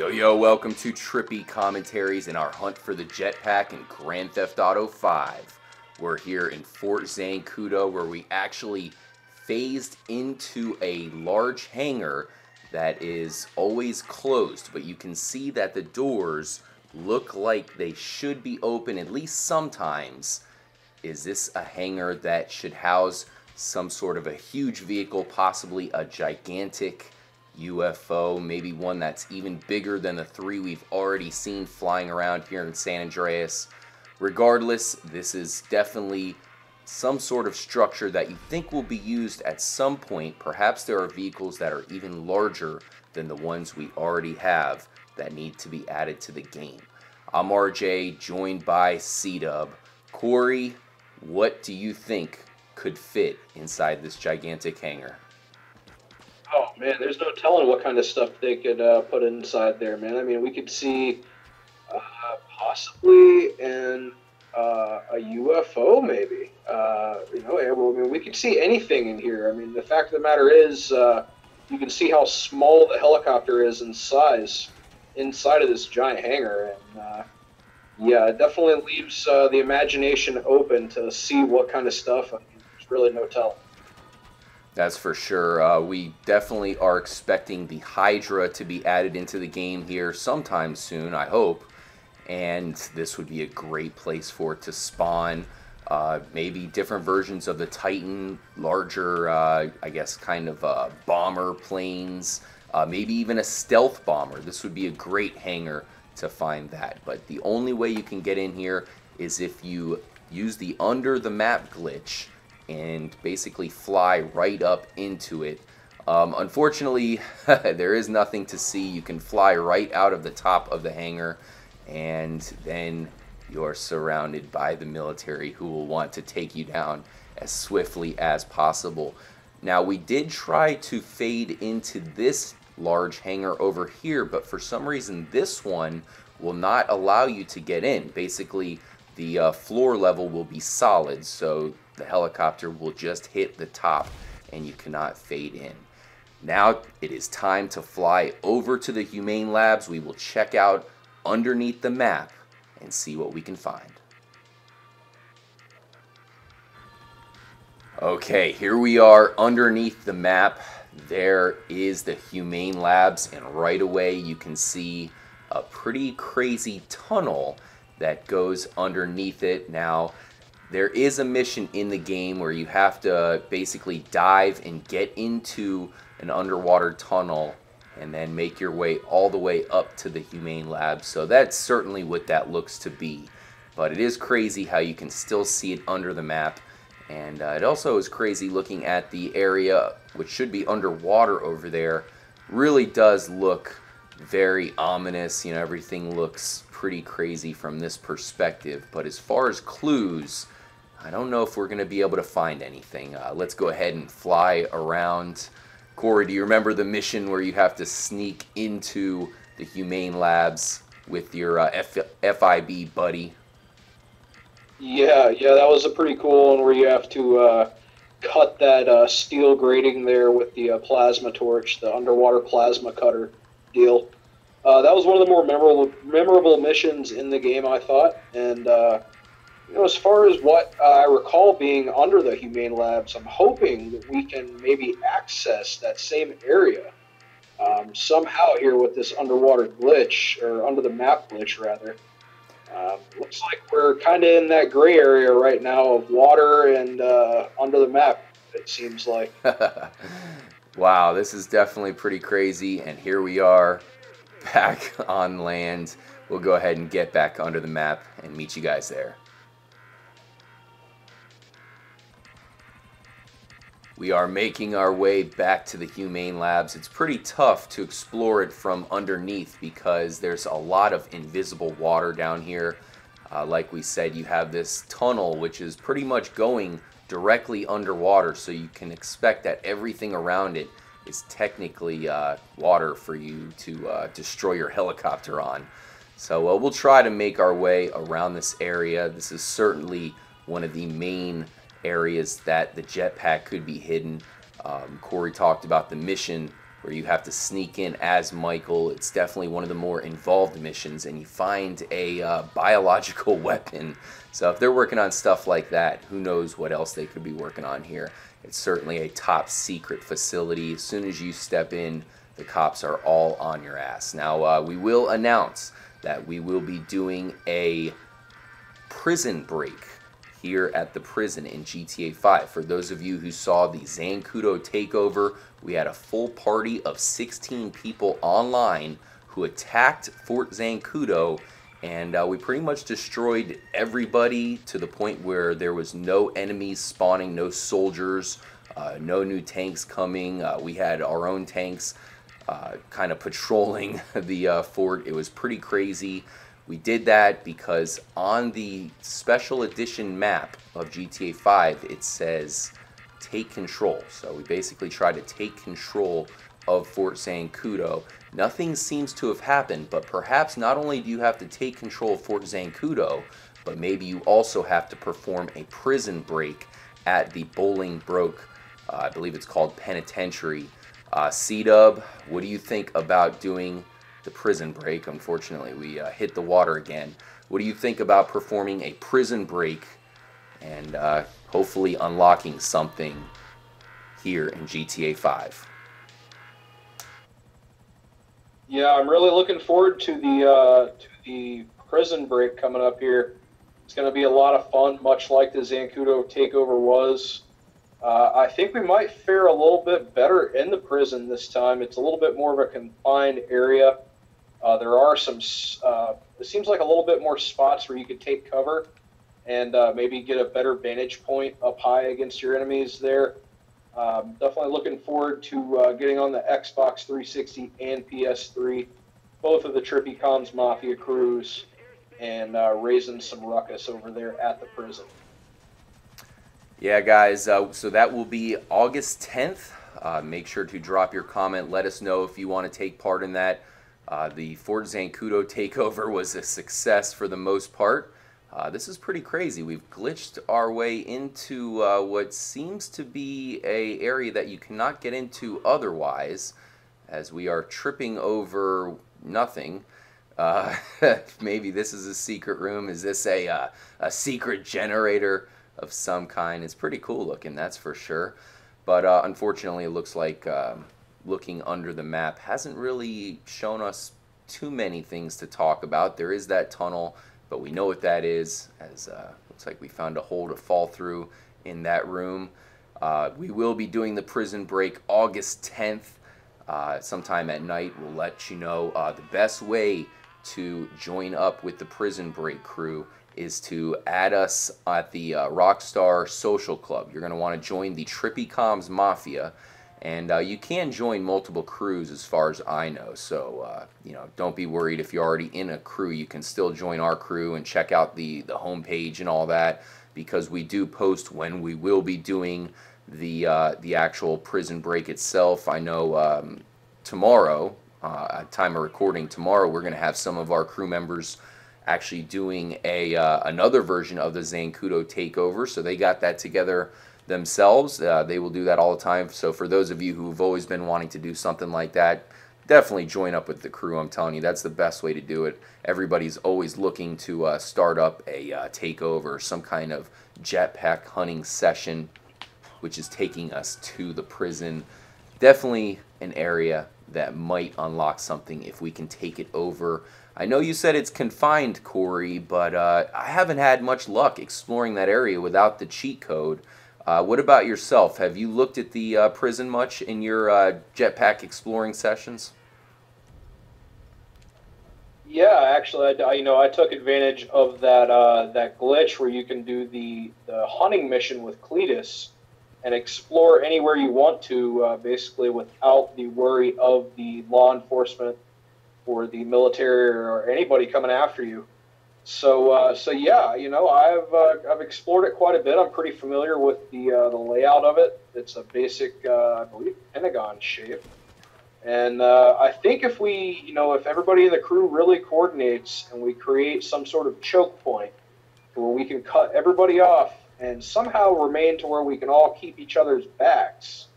Yo, yo, welcome to Trippy Commentaries in our hunt for the Jetpack in Grand Theft Auto 5. We're here in Fort Zancudo where we actually phased into a large hangar that is always closed, but you can see that the doors look like they should be open at least sometimes. Is this a hangar that should house some sort of a huge vehicle, possibly a gigantic UFO, maybe one that's even bigger than the three we've already seen flying around here in San Andreas? Regardless, this is definitely some sort of structure that you think will be used at some point. Perhaps there are vehicles that are even larger than the ones we already have that need to be added to the game. I'm RJ, joined by C-Dub. Corey, what do you think could fit inside this gigantic hangar? Oh man, there's no telling what kind of stuff they could put inside there, man. I mean, we could see possibly a UFO, maybe. I mean, we could see anything in here. I mean, the fact of the matter is, you can see how small the helicopter is in size inside of this giant hangar, and yeah, it definitely leaves the imagination open to see what kind of stuff. I mean, there's really no telling. That's for sure. We definitely are expecting the Hydra to be added into the game here sometime soon, I hope. And this would be a great place for it to spawn. Maybe different versions of the Titan, larger, I guess, kind of bomber planes. Maybe even a stealth bomber. This would be a great hangar to find that. But the only way you can get in here is if you use the under the map glitch and basically fly right up into it. Unfortunately, there is nothing to see. You can fly right out of the top of the hangar, and then you're surrounded by the military who will want to take you down as swiftly as possible. Now, we did try to fade into this large hangar over here, but for some reason this one will not allow you to get in. Basically, the floor level will be solid, so the helicopter will just hit the top and you cannot fade in. Now it is time to fly over to the Humane Labs. We will check out underneath the map and see what we can find. Okay, here we are underneath the map. There is the Humane Labs, and right away you can see a pretty crazy tunnel that goes underneath it. Now, there is a mission in the game where you have to basically dive and get into an underwater tunnel and then make your way all the way up to the Humane Lab. So that's certainly what that looks to be. But it is crazy how you can still see it under the map. And it also is crazy looking at the area, which should be underwater over there. Really does look very ominous. You know, everything looks pretty crazy from this perspective. But as far as clues, I don't know if we're going to be able to find anything. Let's go ahead and fly around. Corey, do you remember the mission where you have to sneak into the Humane Labs with your FIB buddy? Yeah, that was a pretty cool one where you have to cut that steel grating there with the plasma torch, the underwater plasma cutter deal. That was one of the more memorable missions in the game, I thought. And as far as what I recall being under the Humane Labs, I'm hoping that we can maybe access that same area somehow here with this underwater glitch, or under the map glitch, rather. Looks like we're kind of in that gray area right now of water and under the map, it seems like. Wow, this is definitely pretty crazy, and here we are back on land. We'll go ahead and get back under the map and meet you guys there. We are making our way back to the Humane Labs. It's pretty tough to explore it from underneath because there's a lot of invisible water down here. Like we said, you have this tunnel which is pretty much going directly underwater, so you can expect that everything around it is technically water for you to destroy your helicopter on. So we'll try to make our way around this area. This is certainly one of the main areas that the jetpack could be hidden. Corey talked about the mission where you have to sneak in as Michael. It's definitely one of the more involved missions, and you find a biological weapon. So if they're working on stuff like that, who knows what else they could be working on here. It's certainly a top secret facility. As soon as you step in, the cops are all on your ass. Now, we will announce that we will be doing a prison break here at the prison in GTA 5. For those of you who saw the Zancudo takeover, we had a full party of 16 people online who attacked Fort Zancudo, and we pretty much destroyed everybody to the point where there was no enemies spawning, no soldiers, no new tanks coming. We had our own tanks kind of patrolling the fort. It was pretty crazy. We did that because on the special edition map of GTA 5, it says take control. So we basically tried to take control of Fort Zancudo. Nothing seems to have happened, but perhaps not only do you have to take control of Fort Zancudo, but maybe you also have to perform a prison break at the Bolingbroke, I believe it's called Penitentiary. C-Dub, what do you think about doing the prison break? Unfortunately, we hit the water again. What do you think about performing a prison break and hopefully unlocking something here in GTA 5? Yeah, I'm really looking forward to the prison break coming up here. It's going to be a lot of fun, much like the Zancudo takeover was. I think we might fare a little bit better in the prison this time. It's a little bit more of a confined area. There are some, it seems like a little bit more spots where you could take cover and maybe get a better vantage point up high against your enemies there. Definitely looking forward to getting on the Xbox 360 and PS3, both of the Trippy Comms Mafia crews, and raising some ruckus over there at the prison. Yeah, guys, so that will be August 10th. Make sure to drop your comment. Let us know if you want to take part in that. The Fort Zancudo takeover was a success for the most part. This is pretty crazy. We've glitched our way into what seems to be an area that you cannot get into otherwise, as we are tripping over nothing. Maybe this is a secret room. Is this a secret generator of some kind? It's pretty cool looking, that's for sure. But unfortunately, it looks like looking under the map hasn't really shown us too many things to talk about. There is that tunnel, but we know what that is, as looks like we found a hole to fall through in that room. We will be doing the prison break August 10th, sometime at night. We'll let you know. The best way to join up with the prison break crew is to add us at the Rockstar Social Club. You're going to want to join the Trippy Comms Mafia, and you can join multiple crews as far as I know. So, you know, don't be worried if you're already in a crew. You can still join our crew and check out the homepage and all that, because we do post when we will be doing the actual prison break itself. I know tomorrow, at time of recording tomorrow, we're going to have some of our crew members actually doing another version of the Zancudo takeover, so they got that together themselves. They will do that all the time. So for those of you who've always been wanting to do something like that, definitely join up with the crew. I'm telling you, that's the best way to do it. Everybody's always looking to start up a takeover, some kind of jetpack hunting session, which is taking us to the prison. Definitely an area that might unlock something if we can take it over. I know you said it's confined, Corey, but I haven't had much luck exploring that area without the cheat code. What about yourself? Have you looked at the prison much in your jetpack exploring sessions? Yeah, actually, I took advantage of that glitch where you can do the hunting mission with Cletus and explore anywhere you want to, basically without the worry of the law enforcement or the military or anybody coming after you. So yeah, I've explored it quite a bit. I'm pretty familiar with the layout of it. It's a basic, I believe, pentagon shape. And I think if everybody in the crew really coordinates and we create some sort of choke point where we can cut everybody off and somehow remain to where we can all keep each other's backs,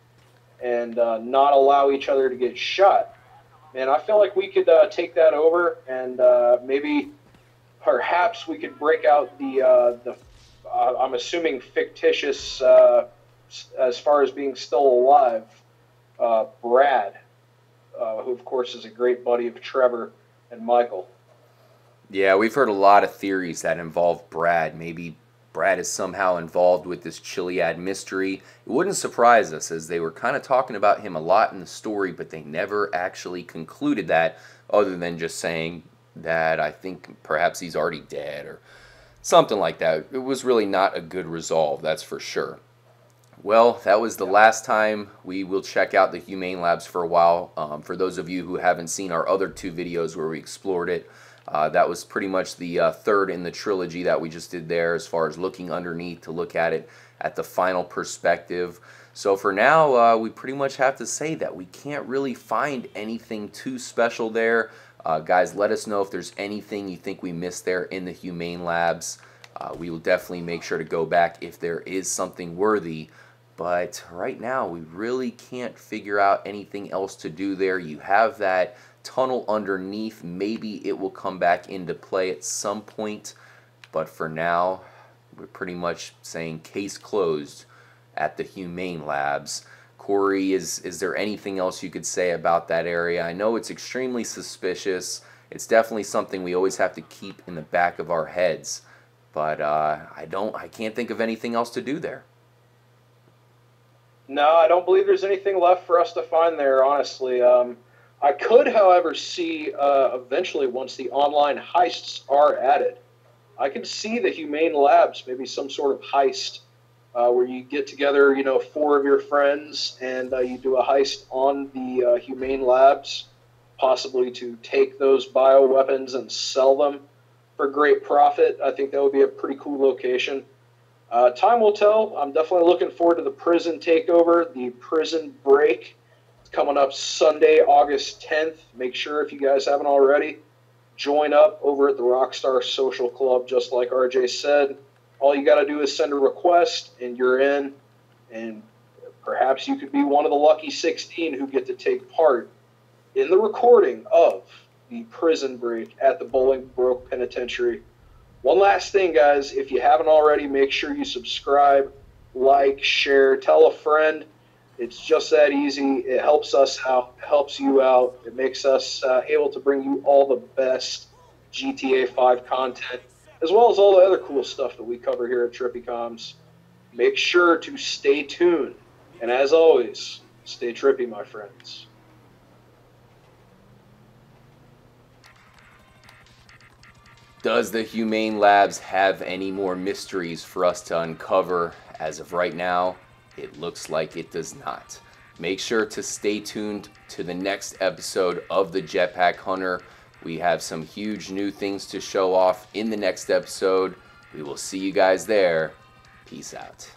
and not allow each other to get shot. Man, I feel like we could take that over, and maybe perhaps we could break out the I'm assuming fictitious, as far as being still alive, Brad, who of course is a great buddy of Trevor and Michael. Yeah, we've heard a lot of theories that involve Brad. Maybe Brad is somehow involved with this Chiliad mystery. It wouldn't surprise us, as they were kind of talking about him a lot in the story, but they never actually concluded that, other than just saying that I think perhaps he's already dead or something like that. It was really not a good resolve, that's for sure. Well, that was the last time we will check out the Humane Labs for a while. For those of you who haven't seen our other two videos where we explored it, that was pretty much the third in the trilogy that we just did there, as far as looking underneath to look at it at the final perspective. So for now, we pretty much have to say that we can't really find anything too special there. Guys, let us know if there's anything you think we missed there in the Humane Labs. We will definitely make sure to go back if there is something worthy. But right now, we really can't figure out anything else to do there. You have that tunnel underneath. Maybe it will come back into play at some point. But for now, we're pretty much saying case closed at the Humane Labs. Corey, is there anything else you could say about that area? I know it's extremely suspicious. It's definitely something we always have to keep in the back of our heads. But I can't think of anything else to do there. No, I don't believe there's anything left for us to find there, honestly. I could, however, see eventually, once the online heists are added, I could see the Humane Labs, maybe some sort of heist where you get together, 4 of your friends, and you do a heist on the Humane Labs, possibly to take those bioweapons and sell them for great profit. I think that would be a pretty cool location. Time will tell. I'm definitely looking forward to the prison takeover, the prison break. It's coming up Sunday, August 10th. Make sure, if you guys haven't already, join up over at the Rockstar Social Club, just like RJ said. All you got to do is send a request, and you're in. And perhaps you could be one of the lucky 16 who get to take part in the recording of the prison break at the Bolingbroke Penitentiary. One last thing, guys, if you haven't already, make sure you subscribe, like, share, tell a friend. It's just that easy. It helps us out, helps you out. It makes us able to bring you all the best GTA 5 content, as well as all the other cool stuff that we cover here at TrippyComs. Make sure to stay tuned. And as always, stay trippy, my friends. Does the Humane Labs have any more mysteries for us to uncover? As of right now, it looks like it does not. Make sure to stay tuned to the next episode of the Jetpack Hunter. We have some huge new things to show off in the next episode. We will see you guys there. Peace out.